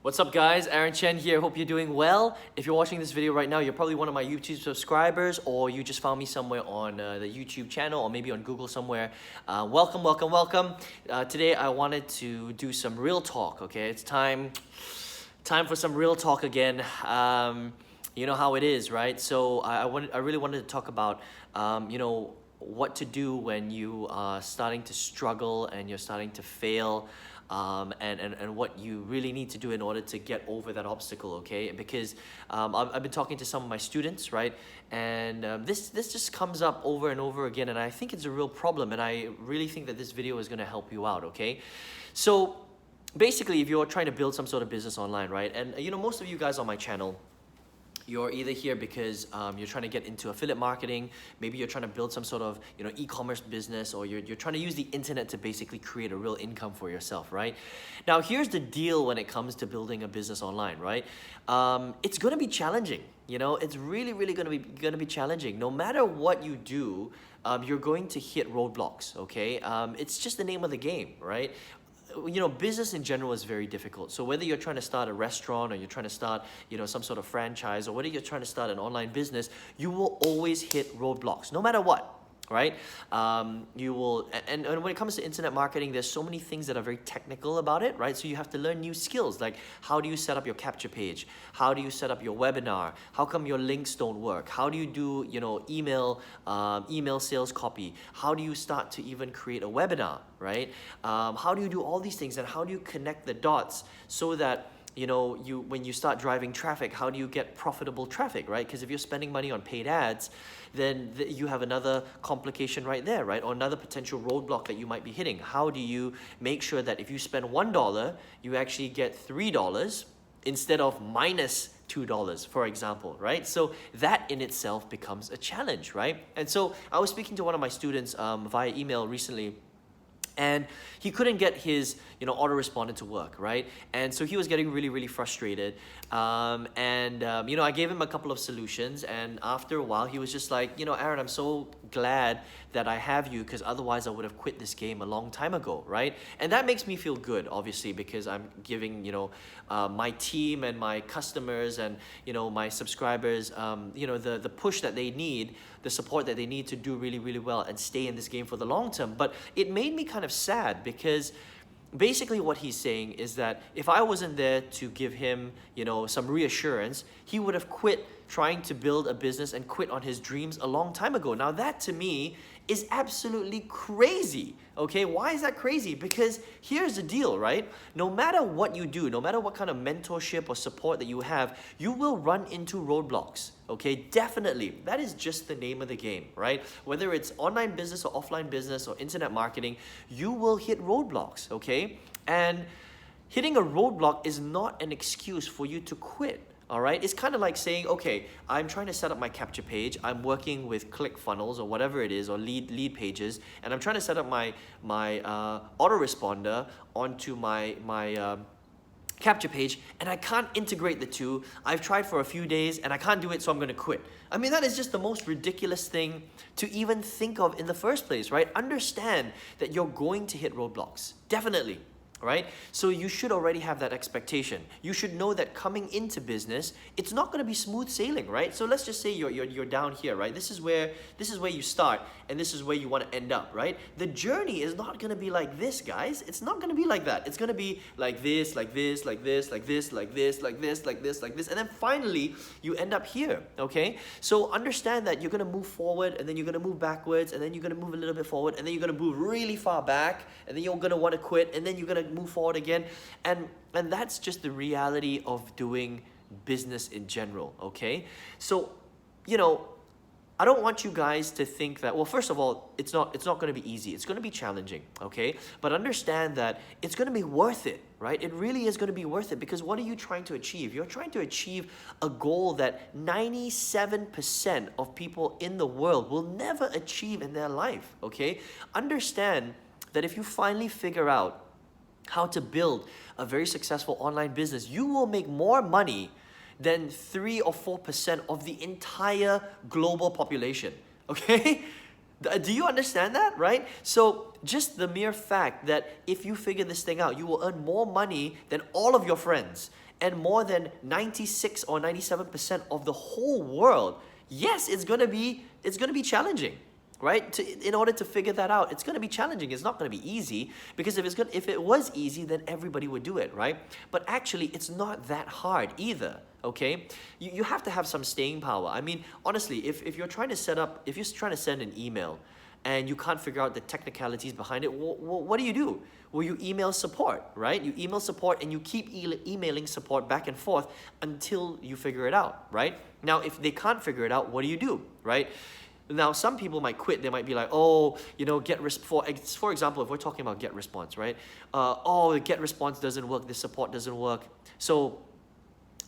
What's up guys, Aaron Chen here, hope you're doing well. If you're watching this video right now, you're probably one of my YouTube subscribers or you just found me somewhere on the YouTube channel or maybe on Google somewhere. Welcome. Today I wanted to do some real talk, okay? It's time for some real talk again. You know how it is, right? So I really wanted to talk about, what to do when you are starting to struggle and you're starting to fail. And what you really need to do in order to get over that obstacle, okay? Because I've been talking to some of my students, right? And this just comes up over and over again, and I think it's a real problem, and I really think that this video is going to help you out, okay? So basically, if you're trying to build some sort of business online, right? And most of you guys on my channel, you're either here because you're trying to get into affiliate marketing, maybe you're trying to build some sort of e-commerce business, or you're trying to use the internet to basically create a real income for yourself, right? Now here's the deal when it comes to building a business online, right? It's going to be challenging. It's really going to be challenging. No matter what you do, you're going to hit roadblocks, okay? It's just the name of the game, right? Business in general is very difficult. So whether you're trying to start a restaurant or you're trying to start, some sort of franchise, or whether you're trying to start an online business, you will always hit roadblocks, no matter what. Right? You will, and when it comes to internet marketing, there's so many things that are very technical about it, right? So you have to learn new skills, like how do you set up your capture page? How do you set up your webinar? How come your links don't work? How do you do, email sales copy? How do you start to even create a webinar, right? How do you do all these things, and how do you connect the dots so that when you start driving traffic, how do you get profitable traffic, right? Because if you're spending money on paid ads, then you have another complication right there, right? Or another potential roadblock that you might be hitting. How do you make sure that if you spend $1, you actually get $3 instead of minus $2, for example, right? So that in itself becomes a challenge, right? And so I was speaking to one of my students via email recently, and he couldn't get his, autorespondent to work, right? And so he was getting really frustrated. I gave him a couple of solutions, and after a while, he was just like, Aaron, I'm so glad that I have you, because otherwise I would have quit this game a long time ago, right? And that makes me feel good, obviously, because I'm giving, my team and my customers and, my subscribers, the push that they need, the support that they need to do really well and stay in this game for the long term. But it made me kind of sad, because basically what he's saying is that if I wasn't there to give him, some reassurance, he would have quit trying to build a business and quit on his dreams a long time ago. Now that to me is absolutely crazy, okay? Why is that crazy? Because here's the deal, right? No matter what you do, no matter what kind of mentorship or support that you have, you will run into roadblocks, okay? Definitely. That is just the name of the game, right? Whether it's online business or offline business or internet marketing, you will hit roadblocks, okay? And hitting a roadblock is not an excuse for you to quit. All right, it's kind of like saying, okay, I'm trying to set up my capture page. I'm working with ClickFunnels or whatever it is, or lead pages, and I'm trying to set up my autoresponder onto my capture page, and I can't integrate the two. I've tried for a few days and I can't do it, so I'm going to quit. I mean, that is just the most ridiculous thing to even think of in the first place, right? Understand that you're going to hit roadblocks, definitely. Right? So you should already have that expectation. You should know that coming into business, it's not going to be smooth sailing, right? So let's just say you're down here, right? This is where you start, and this is where you want to end up, right? The journey is not going to be like this, guys. It's not going to be like that. It's going to be like this, like this, like this, like this, like this, like this, like this, like this, and then finally you end up here, okay? So understand that you're going to move forward, and then you're going to move backwards, and then you're going to move a little bit forward, and then you're going to move really far back, and then you're going to want to quit, and then you're going to move forward again, and that's just the reality of doing business in general, okay? So I don't want you guys to think that, well, first of all, it's not going to be easy. It's going to be challenging, okay? But understand that it's going to be worth it, right? It really is going to be worth it, because what are you trying to achieve? You're trying to achieve a goal that 97% of people in the world will never achieve in their life, okay? Understand that if you finally figure out how to build a very successful online business, you will make more money than 3 or 4% of the entire global population, okay? Do you understand that, right? So just the mere fact that if you figure this thing out, you will earn more money than all of your friends. and more than 96 or 97% of the whole world, yes, it's gonna be challenging, right? In order to figure that out, it's gonna be challenging. It's not gonna be easy, because if it was easy, then everybody would do it, right? But actually, it's not that hard either. Okay, you have to have some staying power. I mean, honestly, if you're trying to send an email and you can't figure out the technicalities behind it, what do? Well, you email support, right? You email support and you keep emailing support back and forth until you figure it out, right? Now, if they can't figure it out, what do, right? Now, some people might quit. They might be like, oh, for example, if we're talking about get response, right? Oh, the get response doesn't work, the support doesn't work, so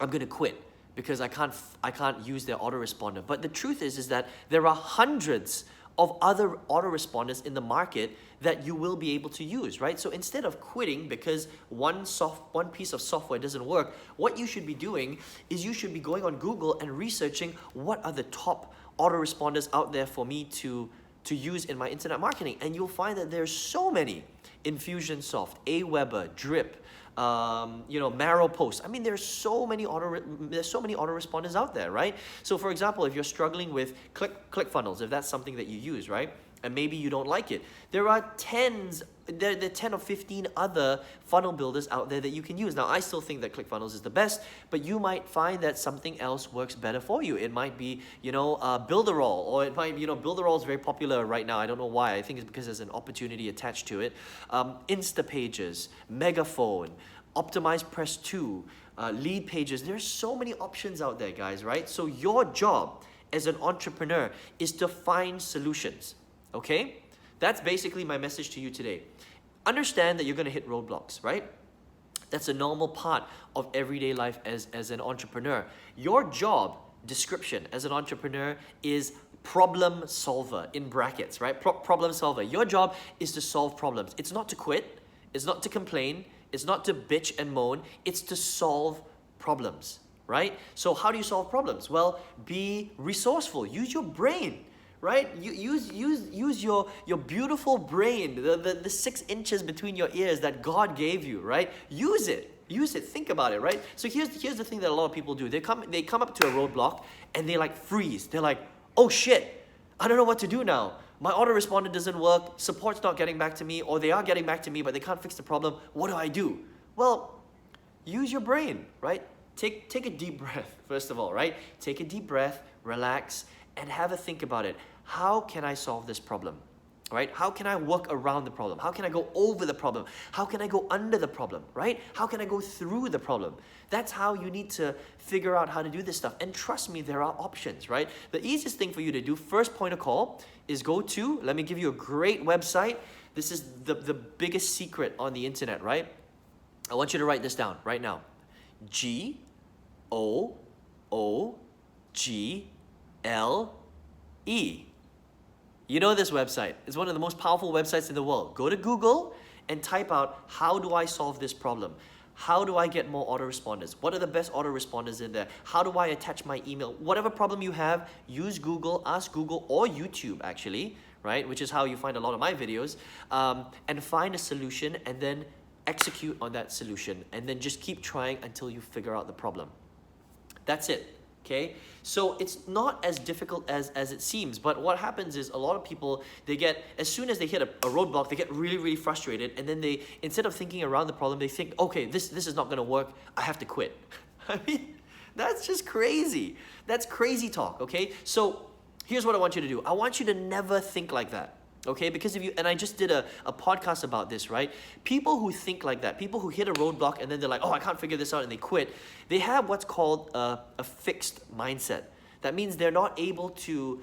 I'm gonna quit because I can't use their autoresponder. But the truth is that there are hundreds of other autoresponders in the market that you will be able to use, right? So instead of quitting because one piece of software doesn't work, what you should be doing is you should be going on Google and researching what are the top autoresponders out there for me to use in my internet marketing. And you'll find that there's so many: Infusionsoft, Aweber, Drip, Marrowpost. I mean, there's so many autoresponders out there, right? So for example, if you're struggling with ClickFunnels, if that's something that you use, right? And maybe you don't like it, there are 10 or 15 other funnel builders out there that you can use. Now, I still think that ClickFunnels is the best, but you might find that something else works better for you. It might be, Builderall, or it might, Builderall is very popular right now. I don't know why. I think it's because there's an opportunity attached to it. Instapages, Megaphone, Optimize Press 2, Lead Pages. There's so many options out there, guys, right? So your job as an entrepreneur is to find solutions. Okay? That's basically my message to you today. Understand that you're going to hit roadblocks, right? That's a normal part of everyday life as an entrepreneur. Your job description as an entrepreneur is problem solver, in brackets, right? Problem solver. Your job is to solve problems. It's not to quit. It's not to complain. It's not to bitch and moan. It's to solve problems, right? So how do you solve problems? Well, be resourceful. Use your brain. Right? Use your beautiful brain, the 6 inches between your ears that God gave you, right? Use it. Think about it, right? So here's the thing that a lot of people do. They come up to a roadblock and they like freeze. They're like, oh shit, I don't know what to do now. My autoresponder doesn't work, support's not getting back to me, or they are getting back to me but they can't fix the problem. What do I do? Well, use your brain, right? Take a deep breath, first of all, right? Take a deep breath, relax, and have a think about it. How can I solve this problem, right? How can I work around the problem? How can I go over the problem? How can I go under the problem, right? How can I go through the problem? That's how you need to figure out how to do this stuff. And trust me, there are options, right? The easiest thing for you to do, first point of call, is let me give you a great website. This is the biggest secret on the internet, right? I want you to write this down right now. GOOGLE. You know this website. It's one of the most powerful websites in the world. Go to Google and type out, how do I solve this problem? How do I get more autoresponders? What are the best autoresponders in there? How do I attach my email? Whatever problem you have, use Google, ask Google, or YouTube actually, right? Which is how you find a lot of my videos. And find a solution and then execute on that solution. And then just keep trying until you figure out the problem. That's it. Okay, so it's not as difficult as it seems, but what happens is a lot of people, as soon as they hit a roadblock, they get really, really frustrated, and then instead of thinking around the problem, they think, okay, this is not gonna work, I have to quit. I mean, that's just crazy. That's crazy talk, okay? So here's what I want you to do. I want you to never think like that. Okay, because and I just did a podcast about this, right? People who think like that, people who hit a roadblock and then they're like, oh, I can't figure this out, and they quit, they have what's called a fixed mindset. That means they're not able to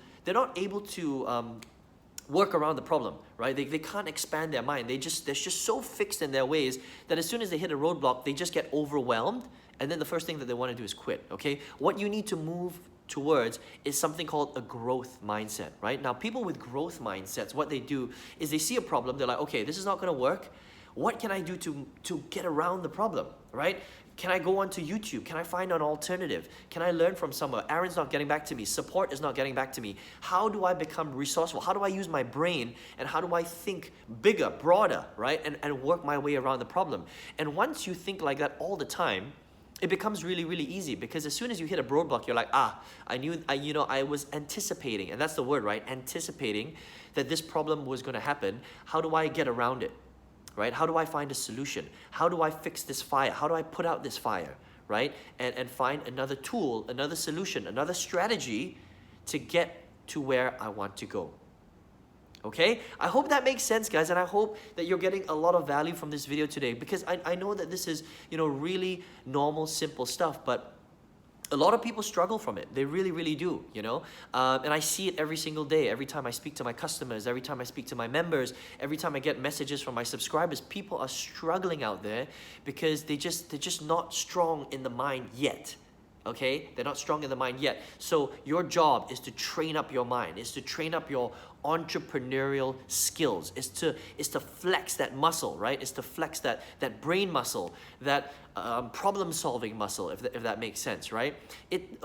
work around the problem, right? They can't expand their mind. They're just so fixed in their ways that as soon as they hit a roadblock, they just get overwhelmed, and then the first thing that they want to do is quit, okay? What you need to move towards is something called a growth mindset, right? Now, people with growth mindsets, what they do is they see a problem, they're like, okay, this is not gonna work. What can I do to get around the problem, right? Can I go onto YouTube? Can I find an alternative? Can I learn from somewhere? Aaron's not getting back to me. Support is not getting back to me. How do I become resourceful? How do I use my brain? And how do I think bigger, broader, right? And work my way around the problem. And once you think like that all the time, it becomes really, really easy, because as soon as you hit a roadblock, you're like, I was anticipating, and that's the word, right? Anticipating that this problem was going to happen. How do I get around it, right? How do I find a solution? How do I fix this fire? How do I put out this fire, right? And find another tool, another solution, another strategy to get to where I want to go. Okay, I hope that makes sense, guys, and I hope that you're getting a lot of value from this video today, because I know that this is, really normal, simple stuff, but a lot of people struggle from it. They really, really do, and I see it every single day. Every time I speak to my customers, every time I speak to my members, every time I get messages from my subscribers, people are struggling out there because they're just not strong in the mind yet. Okay, they're not strong in the mind yet. So your job is to train up your mind, is to train up your entrepreneurial skills, is to flex that muscle, right? Is to flex that brain muscle, that problem-solving muscle, if that makes sense, right?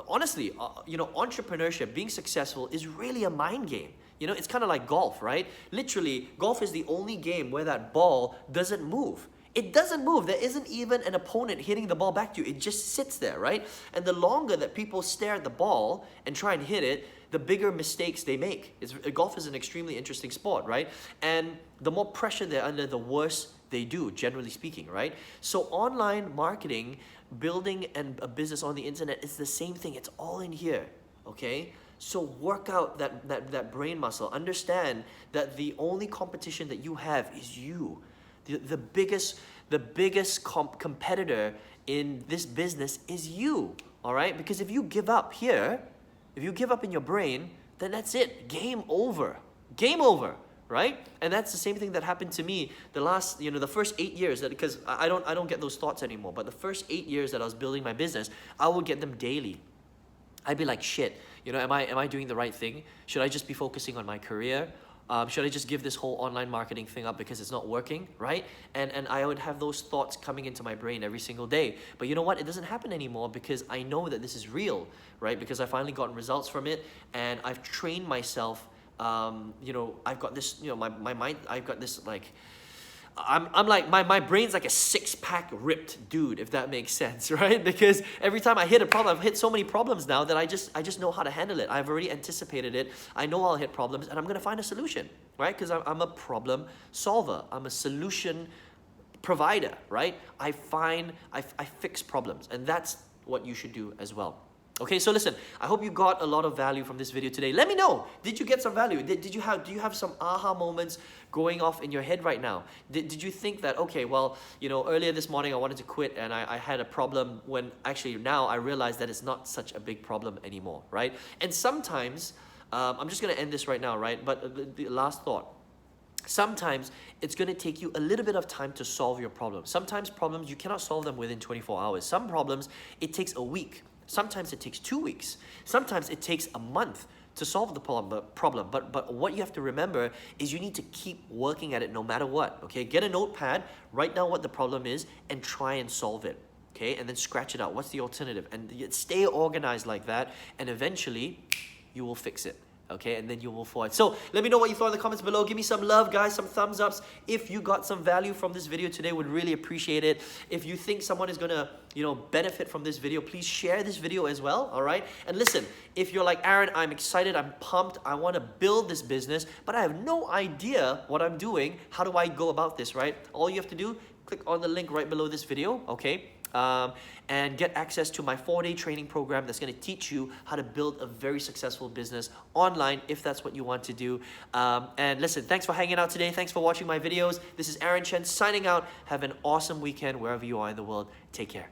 Honestly, entrepreneurship, being successful, is really a mind game. It's kind of like golf, right? Literally, golf is the only game where that ball doesn't move. It doesn't move. There isn't even an opponent hitting the ball back to you. It just sits there, right? And the longer that people stare at the ball and try and hit it, the bigger mistakes they make. Golf is an extremely interesting sport, right? And the more pressure they're under, the worse they do, generally speaking, right? So online marketing, building a business on the internet, is the same thing. It's all in here, okay? So work out that brain muscle. Understand that the only competition that you have is you. The biggest competitor in this business is you, all right? Because if you give up here, if you give up in your brain, then that's it. Game over. Game over, right? And that's the same thing that happened to me the first 8 years, because I don't get those thoughts anymore. But the first 8 years that I was building my business, I would get them daily. I'd be like, shit, am I doing the right thing? Should I just be focusing on my career? Should I just give this whole online marketing thing up because it's not working, right? And I would have those thoughts coming into my brain every single day. But you know what? It doesn't happen anymore, because I know that this is real, right? Because I finally gotten results from it, and I've trained myself. I've got this, my mind, I've got this, like, I'm like, my brain's like a 6-pack ripped dude, if that makes sense, right? Because every time I hit a problem, I've hit so many problems now that I just know how to handle it. I've already anticipated it. I know I'll hit problems, and I'm gonna find a solution, right? Because I'm a problem solver. I'm a solution provider, right? I fix problems, and that's what you should do as well. Okay, so listen, I hope you got a lot of value from this video today. Let me know, did you get some value? Do you have some aha moments going off in your head right now? Did you think that, okay, well, earlier this morning I wanted to quit and I had a problem, when actually now I realize that it's not such a big problem anymore, right? And sometimes, I'm just gonna end this right now, right? But the last thought. Sometimes it's going to take you a little bit of time to solve your problem. Sometimes problems, you cannot solve them within 24 hours. Some problems, it takes a week. Sometimes it takes 2 weeks. Sometimes it takes a month to solve the problem. But what you have to remember is you need to keep working at it no matter what, okay? Get a notepad, write down what the problem is, and try and solve it, okay? And then scratch it out. What's the alternative? And stay organized like that, and eventually you will fix it. Okay, and then you move forward. So let me know what you thought in the comments below. Give me some love, guys, some thumbs ups. If you got some value from this video today, would really appreciate it. If you think someone is gonna, benefit from this video, please share this video as well, all right? And listen, if you're like, Aaron, I'm excited, I'm pumped, I wanna build this business, but I have no idea what I'm doing, how do I go about this, right? All you have to do, click on the link right below this video, okay? And get access to my 4-day training program that's going to teach you how to build a very successful business online, if that's what you want to do. And listen, thanks for hanging out today. Thanks for watching my videos. This is Aaron Chen signing out. Have an awesome weekend wherever you are in the world. Take care.